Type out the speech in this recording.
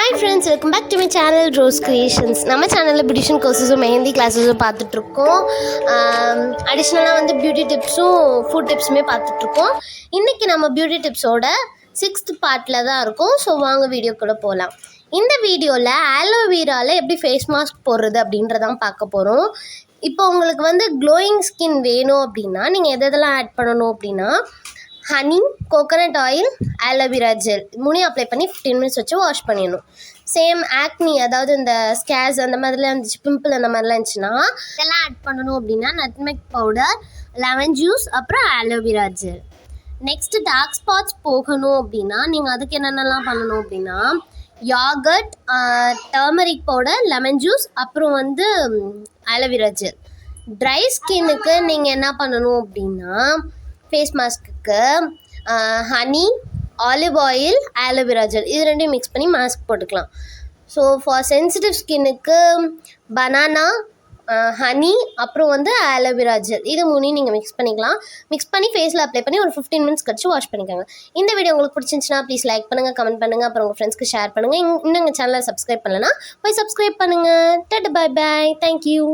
Hi friends, welcome back to my channel Rose Creations. நம்ம சேனலில் beautician கோர்சஸும் mehndi கிளாஸஸும் பார்த்துட்ருக்கோம். அடிஷ்னலாக வந்து பியூட்டி டிப்ஸும் ஃபுட் டிப்ஸுமே பார்த்துட்ருக்கோம். இன்றைக்கி நம்ம பியூட்டி டிப்ஸோட 6th பார்ட்டில் தான் இருக்கும். ஸோ வாங்க வீடியோக்குள்ளே போகலாம். இந்த வீடியோவில் ஆலோவேராவில் எப்படி ஃபேஸ் மாஸ்க் போடுறது அப்படின்றதான் பார்க்க போகிறோம். இப்போ உங்களுக்கு வந்து க்ளோயிங் ஸ்கின் வேணும் அப்படின்னா நீங்கள் எதெல்லாம் ஆட் பண்ணணும் அப்படின்னா honey, coconut oil, aloe vera gel மூணையும் அப்ளை பண்ணி 15 மினிட்ஸ் வச்சு வாஷ் பண்ணிடணும். சேம் ஆக்னி, அதாவது இந்த ஸ்கேஸ் அந்த மாதிரிலாம் இருந்துச்சு, பிம்பிள் அந்த மாதிரிலாம் இருந்துச்சுன்னா இதெல்லாம் ஆட் பண்ணணும் அப்படின்னா நட்மெக் பவுடர், லெமன் ஜூஸ், அப்புறம் aloe vera gel. Next dark spots போகணும் அப்படின்னா நீங்கள் அதுக்கு என்னென்னலாம் பண்ணணும் அப்படின்னா yogurt, turmeric powder, lemon juice, அப்புறம் வந்து ஆலோவேரா ஜெல். ட்ரை ஸ்கின்னுக்கு நீங்கள் என்ன பண்ணணும் அப்படின்னா ஃபேஸ் மாஸ்க்குக்கு honey, olive oil, aloe vera gel இது ரெண்டையும் மிக்ஸ் பண்ணி மாஸ்க் போட்டுக்கலாம். ஸோ ஃபார் சென்சிட்டிவ் ஸ்கின்னுக்கு பனானா, ஹனி, அப்புறம் வந்து ஆலோவேரா ஜெல் இது மூணையும் நீங்கள் மிக்ஸ் பண்ணிக்கலாம். மிக்ஸ் பண்ணி ஃபேஸில் அப்ளை பண்ணி ஒரு 15 மினிட்ஸ் கழிச்சு வாஷ் பண்ணிக்கோங்க. இந்த வீடியோ உங்களுக்கு பிடிச்சிருந்துச்சுன்னா ப்ளீஸ் லைக் பண்ணுங்கள், கமெண்ட் பண்ணுங்கள், அப்புறம் உங்கள் ஃப்ரெண்ட்ஸ்க்கு ஷேர் பண்ணுங்கள். இன்னும் எங்கள் சேனலை சப்ஸ்கிரைப் பண்ணலைன்னா போய் சப்ஸ்கிரைப் பண்ணுங்கள். Tata, bye bye, thank you.